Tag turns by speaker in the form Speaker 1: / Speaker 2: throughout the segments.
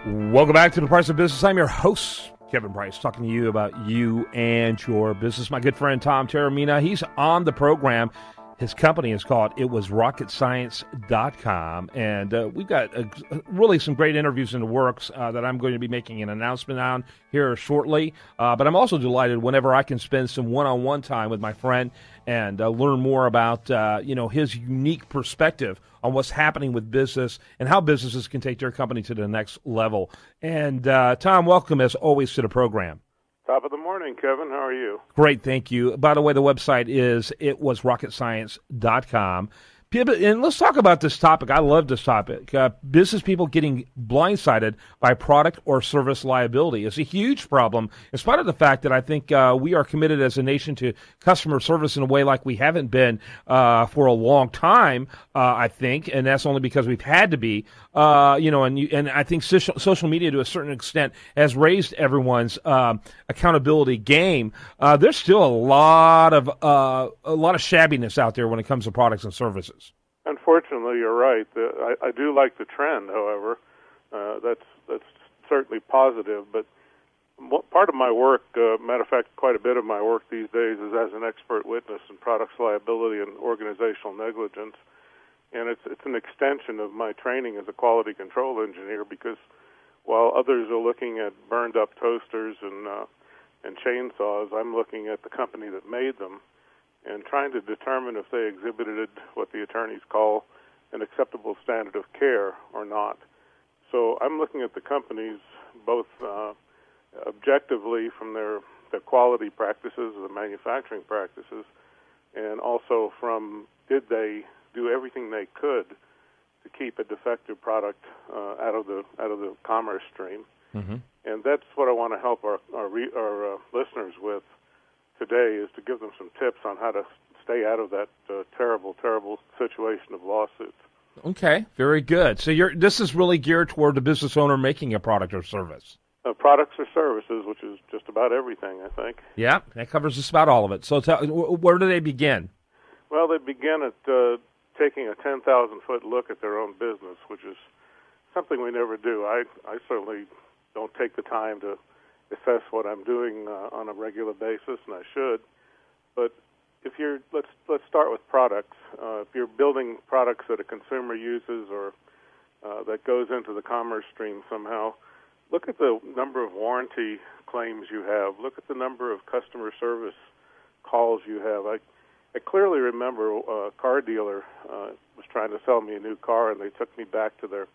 Speaker 1: Welcome back to The Price of Business. I'm your host, Kevin Price, talking to you about you and your business. My good friend, Tom Taormina, he's on the program. His company is called itwasrocketscience.com, and we've got really some great interviews in the works that I'm going to be making an announcement on here shortly. But I'm also delighted whenever I can spend some one-on-one time with my friend and learn more about his unique perspective on what's happening with business and how businesses can take their company to the next level. And Tom, welcome as always to the program.
Speaker 2: Top of the morning, Kevin. How are you?
Speaker 1: Great, thank you. By the way, the website is itwasrocketscience.com. And let's talk about this topic. I love this topic. Business people getting blindsided by product or service liability is a huge problem, in spite of the fact that I think we are committed as a nation to customer service in a way like we haven't been for a long time, I think, and that's only because we've had to be. And I think social media, to a certain extent, has raised everyone's accountability game. There's still a lot of shabbiness out there when it comes to products and services.
Speaker 2: Unfortunately, you're right. I do like the trend, however. That's certainly positive. But part of my work, matter of fact, quite a bit of my work these days is as an expert witness in products liability and organizational negligence. And it's an extension of my training as a quality control engineer, because while others are looking at burned-up toasters and chainsaws, I'm looking at the company that made them and trying to determine if they exhibited what the attorneys call an acceptable standard of care or not. So I'm looking at the companies both objectively from their quality practices, the manufacturing practices, and also from did they do everything they could to keep a defective product out of the commerce stream. Mm-hmm. And that's what I want to help our listeners with today, is to give them some tips on how to stay out of that terrible situation of lawsuits.
Speaker 1: Okay, very good. So this is really geared toward the business owner making a product or service.
Speaker 2: Products or services, which is just about everything, I think.
Speaker 1: Yeah, that covers just about all of it. So where do they begin?
Speaker 2: Well, they begin at taking a 10,000-foot look at their own business, which is something we never do. I certainly don't take the time to assess what I'm doing on a regular basis, and I should. But if let's start with products. If you're building products that a consumer uses or that goes into the commerce stream somehow, look at the number of warranty claims you have. Look at the number of customer service calls you have. I clearly remember a car dealer was trying to sell me a new car, and they took me back to their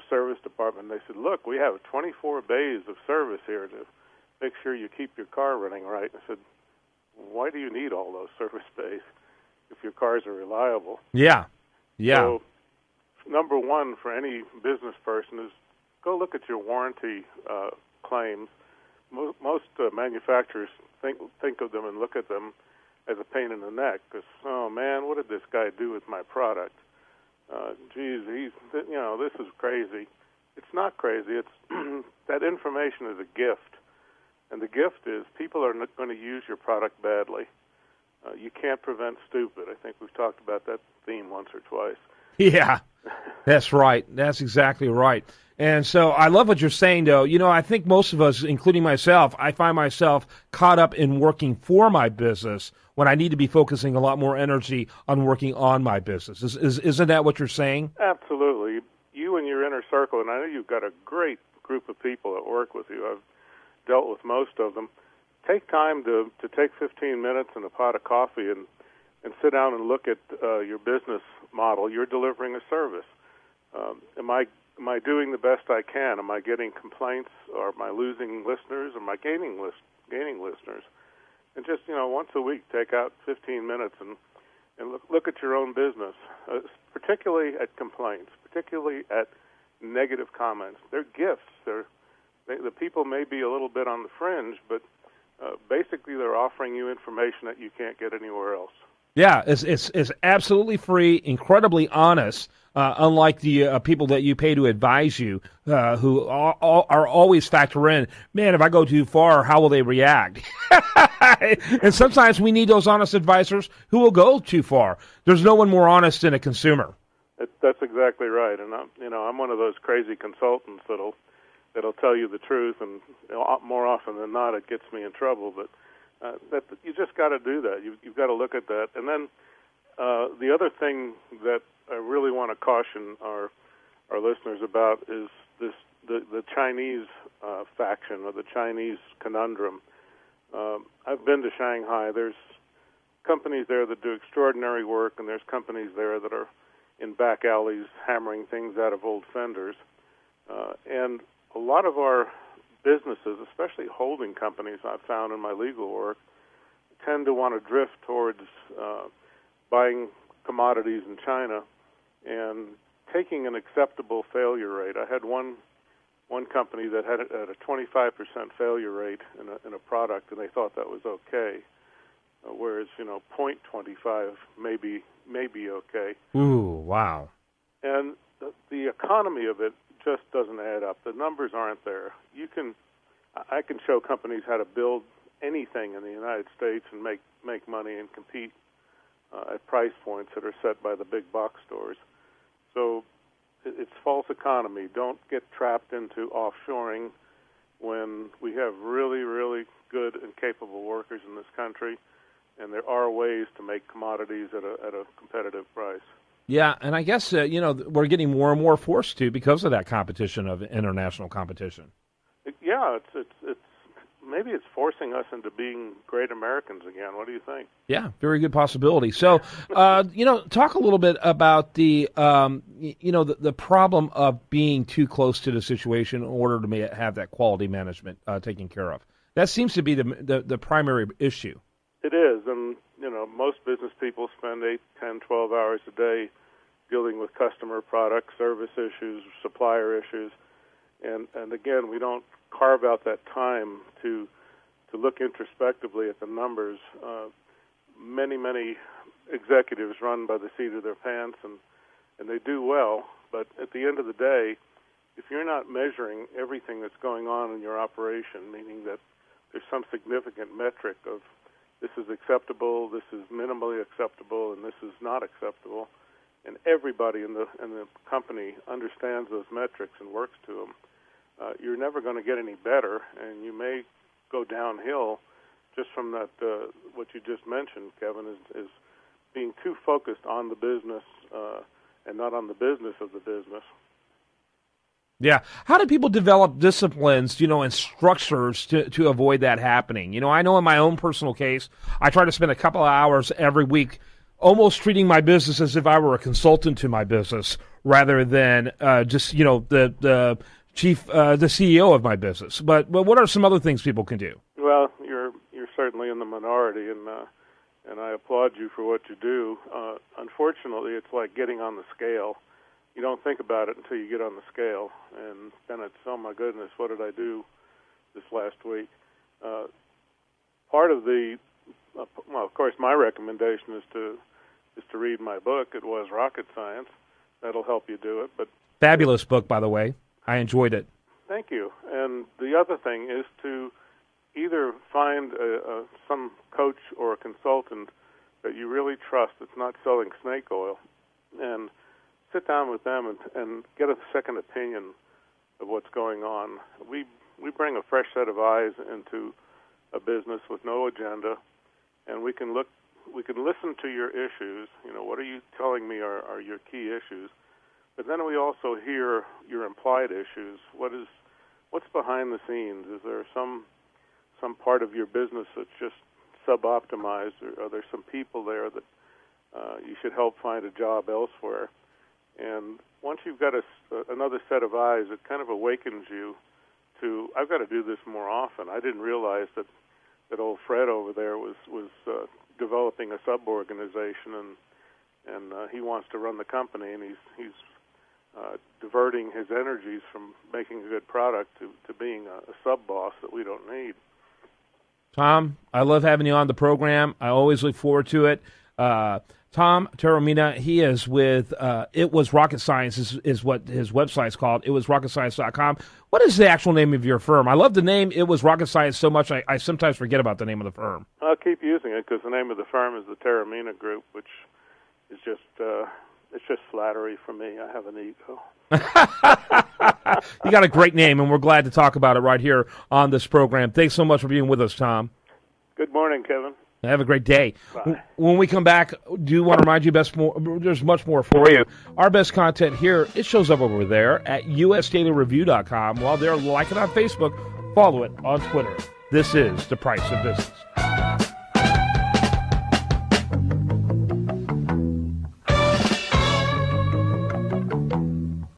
Speaker 2: service department. They said, look, we have 24 bays of service here to make sure you keep your car running right. I said, why do you need all those service bays if your cars are reliable?
Speaker 1: Yeah.
Speaker 2: So number one for any business person is go look at your warranty claims. Most manufacturers think of them and look at them as a pain in the neck, because, oh man, what did this guy do with my product? This is crazy. It's not crazy. It's that information is a gift, and the gift is people are not going to use your product badly. You can't prevent stupid. I think we've talked about that theme once or twice.
Speaker 1: Yeah, that's right. That's exactly right. And so I love what you're saying, though. I think most of us, including myself, I find myself caught up in working for my business when I need to be focusing a lot more energy on working on my business. Isn't that what you're saying?
Speaker 2: Absolutely. You and your inner circle, and I know you've got a great group of people that work with you. I've dealt with most of them. Take time to take 15 minutes and a pot of coffee and sit down and look at your business model. You're delivering a service. Am I doing the best I can? Am I getting complaints, or am I losing listeners, or am I gaining listeners? And just, once a week, take out 15 minutes and look at your own business, particularly at complaints, particularly at negative comments. They're gifts. The people may be a little bit on the fringe, but basically they're offering you information that you can't get anywhere else.
Speaker 1: Yeah, it's absolutely free, incredibly honest, unlike the people that you pay to advise you, who are always factor in, man, if I go too far, how will they react? And sometimes we need those honest advisors who will go too far. There's no one more honest than a consumer.
Speaker 2: That's exactly right. And I'm one of those crazy consultants that'll that'll tell you the truth, and more often than not, it gets me in trouble. But that you just got to do that. You've got to look at that. And then the other thing that I really want to caution our listeners about is the Chinese faction, or the Chinese conundrum. I've been to Shanghai. There's companies there that do extraordinary work, and there's companies there that are in back alleys hammering things out of old fenders. And a lot of our businesses, especially holding companies I've found in my legal work, tend to want to drift towards buying commodities in China and taking an acceptable failure rate. I had one company that had a 25% failure rate in a product, and they thought that was okay, whereas 0.25 maybe okay.
Speaker 1: Ooh, wow!
Speaker 2: And the economy of it just doesn't add up. The numbers aren't there. I can show companies how to build anything in the United States and make money and compete at price points that are set by the big box stores. So it's false economy. Don't get trapped into offshoring when we have really, really good and capable workers in this country, and there are ways to make commodities at a competitive price.
Speaker 1: Yeah, and I guess we're getting more and more forced to because of that competition of international competition.
Speaker 2: Yeah, it's maybe it's forcing us into being great Americans again. What do you think?
Speaker 1: Yeah, very good possibility. So, talk a little bit about the problem of being too close to the situation in order to have that quality management taken care of. That seems to be the primary issue.
Speaker 2: It is, and most business people spend 8, 10, 12 hours a day dealing with customer, product, service issues, supplier issues, and again, we don't carve out that time to look introspectively at the numbers. Many executives run by the seat of their pants, and they do well, but at the end of the day, if you're not measuring everything that's going on in your operation, meaning that there's some significant metric of this is acceptable, this is minimally acceptable, and this is not acceptable, and everybody in the company understands those metrics and works to them, you're never going to get any better, and you may go downhill just from that. What you just mentioned, Kevin, is being too focused on the business and not on the business of the business.
Speaker 1: Yeah. How do people develop disciplines, and structures to avoid that happening? I know in my own personal case, I try to spend a couple of hours every week almost treating my business as if I were a consultant to my business rather than just, the chief, the CEO of my business. But what are some other things people can do?
Speaker 2: Well, you're certainly in the minority, and I applaud you for what you do. Unfortunately, it's like getting on the scale. You don't think about it until you get on the scale, and then it's, oh my goodness, what did I do this last week? Part of the, well, of course, my recommendation is to read my book. It was Rocket Science. That'll help you do it. But
Speaker 1: fabulous book, by the way. I enjoyed it.
Speaker 2: Thank you. And the other thing is to either find some coach or a consultant that you really trust that's not selling snake oil, and sit down with them and get a second opinion of what's going on. We bring a fresh set of eyes into a business with no agenda, and we can listen to your issues. What are you telling me are your key issues? But then we also hear your implied issues. What's behind the scenes? Is there some part of your business that's just sub-optimized, or are there some people there that you should help find a job elsewhere? And once you've got another set of eyes, it kind of awakens you to, I've got to do this more often. I didn't realize that old Fred over there was developing a sub-organization, and he wants to run the company, and he's diverting his energies from making a good product to being a sub-boss that we don't need.
Speaker 1: Tom, I love having you on the program. I always look forward to it. Tom Taormina, he is with It Was Rocket Science is what his website's called, itwasrocketscience.com. What is the actual name of your firm? I love the name It Was Rocket Science so much I sometimes forget about the name of the firm. I'll
Speaker 2: keep using it because the name of the firm is the Taormina Group, which is just It's just flattery for me. I have an ego.
Speaker 1: You got a great name, and we're glad to talk about it right here on this program. Thanks so much for being with us, Tom.
Speaker 2: Good morning, Kevin.
Speaker 1: Have a great day.
Speaker 2: Bye.
Speaker 1: When we come back, do want to remind you there's much more for you. Our best content here, it shows up over there at usdailyreview.com. While they're like it on Facebook, follow it on Twitter. This is The Price of Business.